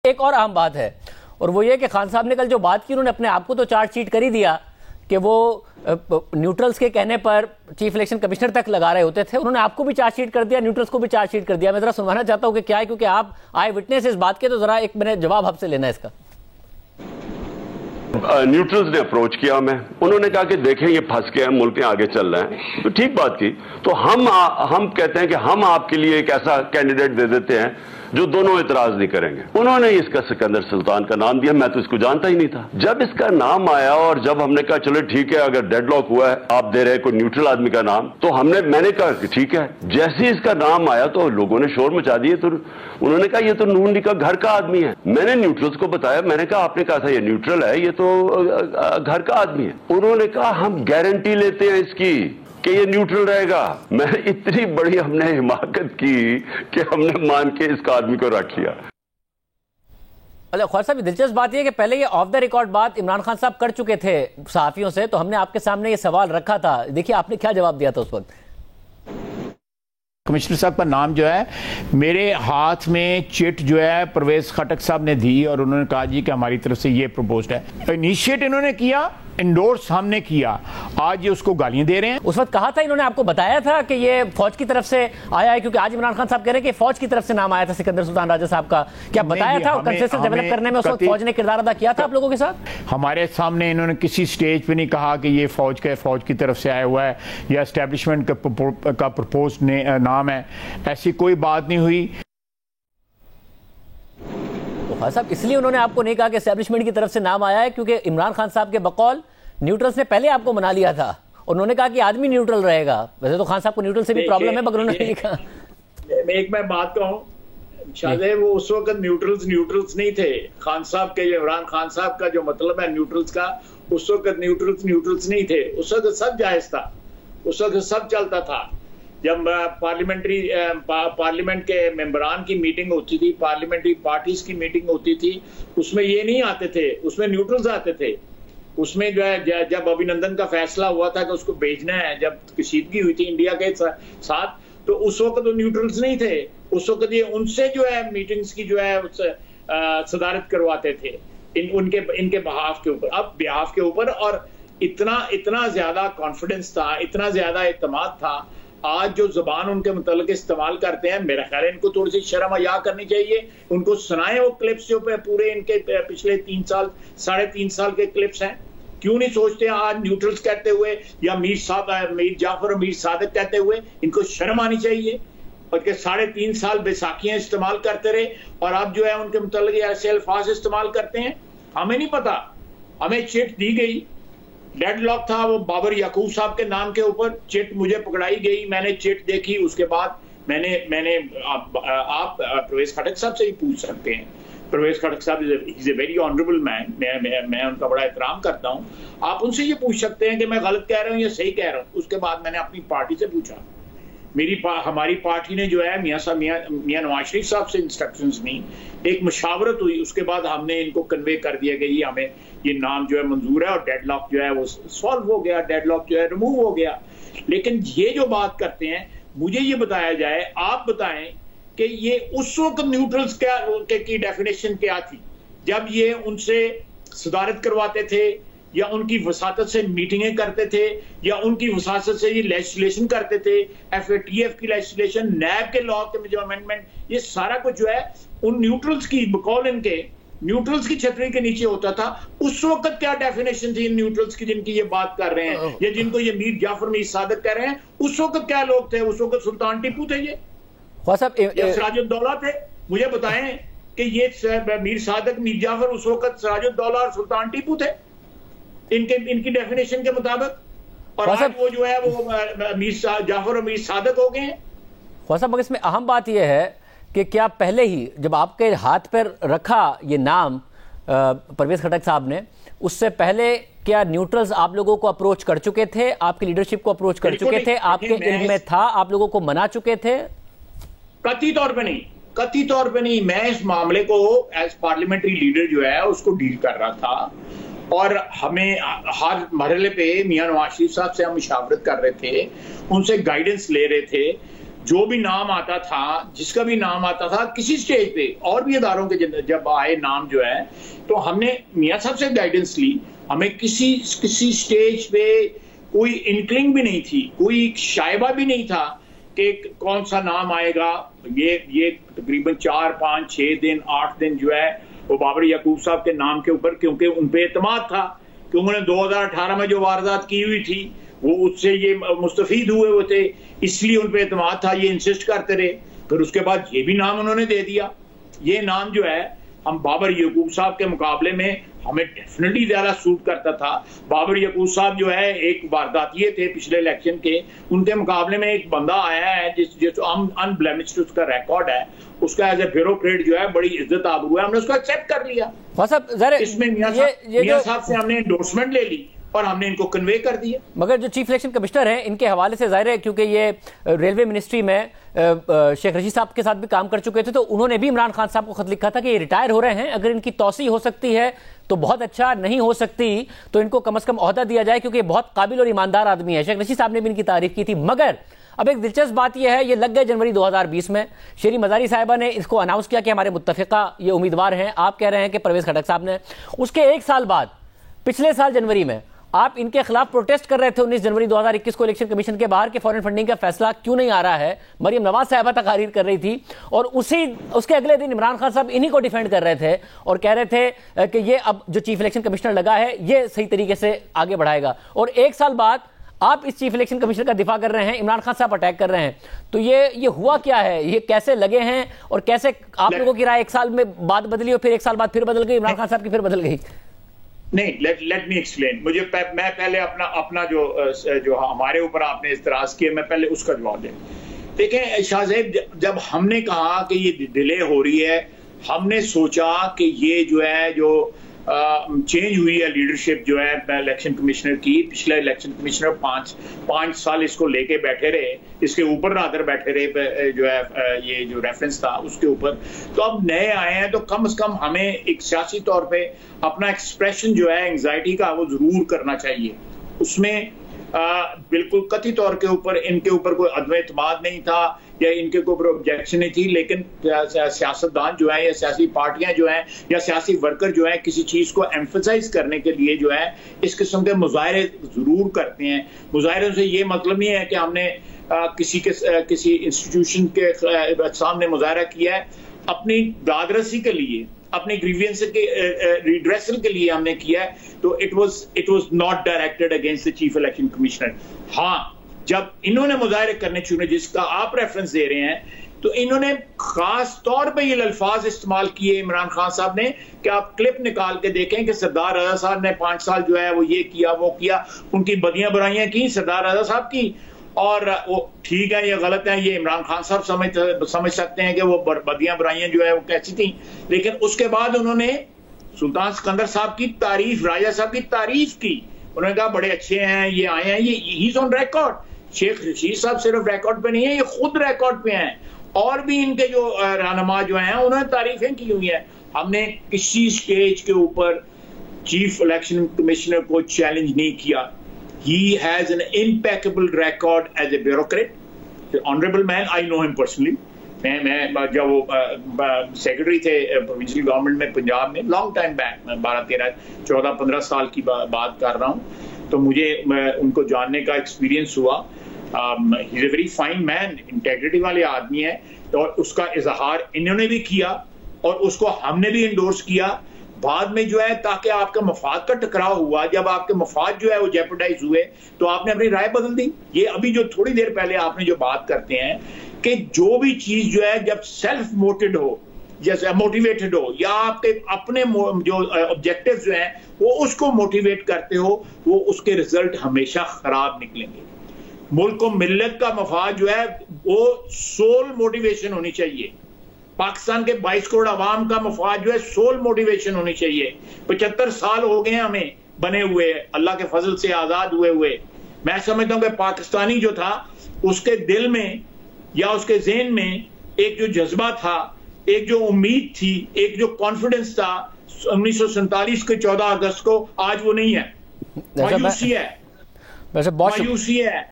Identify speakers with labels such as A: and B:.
A: एक और अहम बात है और वो ये कि खान साहब ने कल जो बात की, उन्होंने अपने आप को तो चार्जशीट कर ही दिया कि वो न्यूट्रल्स के कहने पर चीफ इलेक्शन कमिश्नर तक लगा रहे होते थे। उन्होंने आपको भी चार्जशीट कर दिया, न्यूट्रल्स को भी चार्जशीट कर दिया। मैं जरा सुनवाना चाहता हूं कि क्या है, क्योंकि आप आए विटनेस इस बात के, तो जरा एक मैंने जवाब आपसे लेना है इसका।
B: न्यूट्रल्स ने अप्रोच किया हमें, उन्होंने कहा कि देखें ये फंस गए हैं, मुल्क आगे चल रहे हैं, तो ठीक बात की। तो हम कहते हैं कि हम आपके लिए एक ऐसा कैंडिडेट दे देते हैं जो दोनों इतराज नहीं करेंगे। उन्होंने इसका सिकंदर सुल्तान का नाम दिया, मैं तो इसको जानता ही नहीं था। जब इसका नाम आया और जब हमने कहा चलो ठीक है, अगर डेडलॉक हुआ है, आप दे रहे हैं कोई न्यूट्रल आदमी का नाम, तो मैंने कहा कि ठीक है। जैसे ही इसका नाम आया तो लोगों ने शोर मचा दिए, तो उन्होंने कहा ये तो नून लीग का घर का आदमी है। मैंने न्यूट्रल्स को बताया, मैंने कहा आपने कहा था ये न्यूट्रल है, ये तो घर का आदमी है। उन्होंने कहा हम गारंटी लेते हैं इसकी कि ये न्यूट्रल रहेगा। मैंने इतनी बड़ी हमने हिमाकत की कि हमने मान के इस आदमी को रख लिया।
A: अच्छा ख्वाजा साहब, दिलचस्प बात यह कि पहले ये ऑफ द रिकॉर्ड बात इमरान खान साहब कर चुके थे सहाफियों से, तो हमने आपके सामने ये सवाल रखा था। देखिए आपने क्या जवाब दिया था उस वक्त।
C: कमिश्नर साहब का नाम जो है मेरे हाथ में चिट जो है परवेज खटक साहब ने दी और उन्होंने कहा जी कि हमारी तरफ से ये प्रपोज्ड है। इनिशिएट इन्होंने किया, इंडोर्स हमने किया, आज ये उसको गालियां दे रहे हैं।
A: उस वक्त कहा था, इन्होंने आपको बताया था कि ये फौज की तरफ से आया है, क्योंकि आज इमरान खान साहब कह रहे हैं कि फौज की तरफ से नाम आया था सिकंदर सुल्तान राजा साहब का। क्या बताया था और कंसेंसस डेवलप करने में उस वक्त फौज ने किरदार अदा किया था आप लोगों के साथ?
C: हमारे सामने इन्होंने किसी स्टेज पे नहीं कहा कि ये फौज की तरफ से आया हुआ है या एस्टेब्लिशमेंट का प्रपोज नाम है, ऐसी कोई बात नहीं हुई।
A: ख्वाजा साहब, इसलिए उन्होंने आपको नहीं कहा कि एस्टेब्लिशमेंट की तरफ से नाम आया है क्योंकि इमरान खान साहब के बकौल न्यूट्रल्स ने पहले आपको मना लिया था। उन्होंने कहा कि आदमी न्यूट्रल रहेगा। वैसे तो खान साहब को न्यूट्रल से भी प्रॉब्लम है, मगर उन्होंने नहीं कहा।
D: मैं बात कहूं, शायद वो उस वक्त न्यूट्रल्स नहीं थे। खान साहब के, इमरान खान साहब का जो मतलब है न्यूट्रल्स का, उस वक्त न्यूट्रल्स नहीं थे। उस वक्त सब जायज था, उस वक्त सब चलता था। जब पार्लियामेंट के मेंबरान की मीटिंग होती थी, पार्लियामेंट्री पार्टीज की मीटिंग होती थी, उसमें ये नहीं आते थे, उसमें न्यूट्रल्स आते थे। उसमें जो है जब अभिनंदन का फैसला हुआ था कि उसको भेजना है, जब कशीदगी हुई थी इंडिया के साथ, तो उस वक्त तो न्यूट्रल्स नहीं थे। उस वक्त ये उनसे जो है मीटिंग्स की जो है सदारत करवाते थे इनके बहाफ के ऊपर, अब बिहाफ के ऊपर। और इतना ज्यादा कॉन्फिडेंस था, इतना ज्यादा एतमाद था। आज जो जुबान उनके मुतालिक इस्तेमाल करते हैं, मेरा ख्याल है इनको थोड़ी सी शर्म हया करनी चाहिए। उनको सुनाए वो क्लिप्स जो पूरे इनके पिछले 3.5 साल के क्लिप्स हैं। क्यों नहीं सोचते आज न्यूट्रल्स कहते हुए या मीर जाफर और मीर सादिक कहते हुए, इनको शर्म आनी चाहिए। और 3.5 साल बैसाखियां इस्तेमाल करते रहे और अब जो है उनके मुतालिक ऐसे अल्फाज इस्तेमाल करते हैं। हमें नहीं पता, हमें चिट दी गई, डेडलॉक था वो बाबर याकूब साहब के नाम के ऊपर, चिट मुझे पकड़ाई गई, मैंने चिट देखी। उसके बाद मैंने आप परवेज खटक साहब से ही पूछ सकते हैं। परवेज खटक साहब is a very honourable man, मैं उनका बड़ा एहतराम करता हूं। आप उनसे ये पूछ सकते हैं कि मैं गलत कह रहा हूं या सही कह रहा हूं। उसके बाद मैंने अपनी पार्टी से पूछा, हमारी पार्टी ने जो है मियां नवाज शरीफ साहब से इंस्ट्रक्शंस ली, एक मुशावरत हुई, उसके बाद हमने इनको कन्वे कर दिया कि हमें ये नाम जो है मंजूर है और डेडलॉक जो है वो सॉल्व हो गया, डेडलॉक जो है रिमूव हो गया। लेकिन ये जो बात करते हैं, मुझे ये बताया जाए, आप बताएं कि ये उस वक्त न्यूट्रल्स की डेफिनेशन क्या थी जब ये उनसे सदारत करवाते थे या उनकी वसातत से मीटिंगें करते थे या उनकी वसातत से ये लेजिस्लेशन करते थे, FATF की लेजिस्लेशन, नैब के लॉ के जो अमेंडमेंट, ये सारा कुछ जो है उन न्यूट्रल्स की बकौल इनके न्यूट्रल्स की छतरी के नीचे होता था। उस वक्त क्या डेफिनेशन थी इन न्यूट्रल्स की जिनकी ये बात कर रहे हैं या जिनको ये मीर जाफर मीर सादिक कह रहे हैं? उस वक्त क्या लोग थे? उस वक्त सुल्तान टीपू थे ये या सिराजुद्दौला थे? मुझे बताएं कि ये मीर सादिक, मीर जाफर उस वक्त सिराजुद्दौला और सुल्तान टीपू थे इनकी डेफिनेशन के मुताबिक, और आज वो जो है वो मीर जाफर और मीर सादिक हो गए हैं।
A: ख्वाजा साहब, इसमें अहम बात यह है कि क्या पहले ही जब आपके हाथ पर रखा ये नाम परवेज खटक साहब ने, उससे पहले क्या न्यूट्रल्स आप लोगों को अप्रोच कर चुके थे, आपकी लीडरशिप को अप्रोच कर चुके थे, आपके इल्म में था, आप लोगों को मना चुके थे?
D: कतई तौर पे नहीं। मैं इस मामले को एज पार्लियामेंट्री लीडर जो है उसको डील कर रहा था और हमें हर मरहले पे मियां नवाज शरीफ साहब से हम मुशावरत कर रहे थे, उनसे गाइडेंस ले रहे थे। जो भी नाम आता था, जिसका भी नाम आता था किसी स्टेज पे, और भी इदारों के जब आए नाम जो है, तो हमने मियां साहब से गाइडेंस ली। हमें किसी स्टेज पे कोई इंक्लिंग भी नहीं थी, कोई शायबा भी नहीं था कि कौन सा नाम आएगा। ये तकरीबन 4, 5, 6 दिन 8 दिन जो है वो बाबर याकूब साहब के नाम के ऊपर, क्योंकि उन पे एतमाद था कि उन्होंने 2018 में जो वारदात की हुई थी वो उससे ये मुस्तफीद हुए थे, इसलिए उन पे एतमाद था, ये इंसिस्ट करते रहे। फिर उसके बाद ये भी नाम उन्होंने दे दिया। ये नाम जो है हम बाबर याकूब साहब के मुकाबले में हमें डेफिनेटली ज्यादा सूट करता था। बाबर याकूब साहब जो है एक वारदातिये थे पिछले इलेक्शन के, उनके मुकाबले में एक बंदा आया है जिस अनब्लेमिश्ड उसका रिकॉर्ड है, उसका एज ए ब्यूरोक्रेट जो है बड़ी इज्जत आबरू है, हमने उसको एक्सेप्ट कर लिया। इसमें मियां साहब से हमने एंडोर्समेंट ले ली और हमने इनको कन्वे कर दिया।
A: मगर जो चीफ इलेक्शन कमिश्नर हैं, इनके हवाले से जाहिर है, क्योंकि ये रेलवे मिनिस्ट्री में शेख रशीद साहब के साथ भी काम कर चुके थे, तो उन्होंने भी इमरान खान साहब को खत लिखा था कि ये रिटायर हो रहे हैं, अगर इनकी तौसी हो सकती है तो बहुत अच्छा, नहीं हो सकती तो इनको कम से कम ओहदा दिया जाए, क्योंकि बहुत काबिल और ईमानदार आदमी है। शेख रशीद साहब ने भी इनकी तारीफ की थी। मगर अब एक दिलचस्प बात यह है, ये लग गए जनवरी 2020 में, शेरी मजारी साहिबा ने इसको अनाउंस किया कि हमारे मुत्तफिका ये उम्मीदवार हैं। आप कह रहे हैं कि परवेज खटक साहब ने, उसके 1 साल बाद पिछले साल जनवरी में आप इनके खिलाफ प्रोटेस्ट कर रहे थे 19 जनवरी 2021 को इलेक्शन कमीशन के बाहर, के फॉरेन फंडिंग का फैसला क्यों नहीं आ रहा है। मरियम नवाज साहिबा तकारीर कर रही थी और उसके अगले दिन इमरान खान साहब इन्हीं को डिफेंड कर रहे थे और कह रहे थे कि ये अब जो चीफ इलेक्शन कमिश्नर लगा है ये सही तरीके से आगे बढ़ाएगा। और 1 साल बाद आप इस चीफ इलेक्शन कमिश्नर का दिफा कर रहे हैं, इमरान खान साहब अटैक कर रहे हैं। तो ये हुआ क्या है, ये कैसे लगे हैं और कैसे आप लोगों की राय 1 साल में बात बदली और फिर 1 साल बाद फिर बदल गई, इमरान खान साहब की फिर बदल गई?
D: नहीं, लेट मी एक्सप्लेन। मैं पहले अपना जो हमारे ऊपर आपने इस्तराज किया, मैं पहले उसका जवाब दें। देखें शाहजेब, जब हमने कहा कि ये डिले हो रही है, हमने सोचा कि ये जो है जो चेंज हुई है लीडरशिप जो है इलेक्शन कमिश्नर की, पिछला इलेक्शन कमिश्नर 5 साल इसको लेके बैठे रहे, इसके ऊपर रादर बैठे रहे, जो है ये जो रेफरेंस था उसके ऊपर। तो अब नए आए हैं तो कम से कम हमें एक सियासी तौर पे अपना एक्सप्रेशन जो है एंग्जाइटी का वो जरूर करना चाहिए। उसमें बिल्कुल कथी तौर के ऊपर इनके ऊपर कोई अदम एतमाद नहीं था या इनके ऊपर ऑब्जेक्शन नहीं थी, लेकिन सियासतदान जो है या सियासी पार्टियां जो हैं या सियासी वर्कर जो है किसी चीज को एम्फसाइज करने के लिए जो है इस किस्म के मुजाहरे जरूर करते हैं। मुजाहरों से ये मतलब नहीं है कि हमने किसी इंस्टीट्यूशन के सामने मुजाहरा किया है, अपनी दादरसी के लिए, अपने ग्रीवियंस के रिड्रेसल के लिए हमने किया है। तो it was not directed against the chief election commissioner. हाँ, जब इन्होंने मुजाहरे करने चुने जिसका आप रेफरेंस दे रहे हैं, तो इन्होंने खास तौर पे ये अल्फाज इस्तेमाल किए इमरान खान साहब ने कि आप क्लिप निकाल के देखें कि सरदार रजा साहब ने 5 साल जो है वो ये किया वो किया, उनकी बदियां बुराइयां की सरदार रजा साहब की, और वो ठीक है ये गलत है, ये इमरान खान साहब समझ सकते हैं कि वो बदियां बुराइयां जो है वो कैसी थी। लेकिन उसके बाद उन्होंने सुल्तान सिकंदर साहब की तारीफ, राजा साहब की तारीफ की, उन्होंने कहा बड़े अच्छे हैं, ये आए हैं, ये he is on record. Sheikh Rashid साहब सिर्फ रिकॉर्ड पे नहीं है, ये खुद रिकॉर्ड पे हैं, और भी इनके जो रहनुमा जो हैं उन्होंने तारीफें की हुई हैं। हमने किसी स्टेज के ऊपर चीफ इलेक्शन कमिश्नर को चैलेंज नहीं किया। He has an impeccable record as a bureaucrat, an honorable man. I know him personally. मैं जब वो सेक्रेटरी थे प्रोविंशियल गवर्नमेंट में पंजाब में लॉन्ग टाइम बैक, 12-13-14-15 साल की बात कर रहा हूँ, तो मुझे उनको जानने का एक्सपीरियंस हुआ। He is a very fine man, integrity वाले आदमी है, और उसका इजहार इन्होंने भी किया और उसको हमने भी इंडोर्स किया। बाद में जो है ताकि आपका मफाद का टकराव हुआ, जब आपके मफाद जो है वो जेपरडाइज हुए, तो आपने अपनी राय बदल दी। ये अभी जो थोड़ी देर पहले आपने जो बात करते हैं कि जो भी चीज जो है जब सेल्फ मोटिवेटेड हो, जैसे मोटिवेटेड हो, या आपके अपने जो ऑब्जेक्टिव जो हैं वो उसको मोटिवेट करते हो, वो उसके रिजल्ट हमेशा खराब निकलेंगे। मुल्क को मिल्लत का मफाद जो है वो सोल मोटिवेशन होनी चाहिए। पाकिस्तान के 22 करोड़ आवाम का मफाद जो है सोल मोटिवेशन होनी चाहिए। 75 साल हो गए हमें बने हुए, अल्लाह के फजल से आजाद हुए। मैं समझता हूं कि पाकिस्तानी जो था उसके दिल में या उसके ज़हन में एक जो जज्बा था, एक जो उम्मीद थी, एक जो कॉन्फिडेंस था 1947 के 14 अगस्त को, आज वो नहीं है। मायूसी है।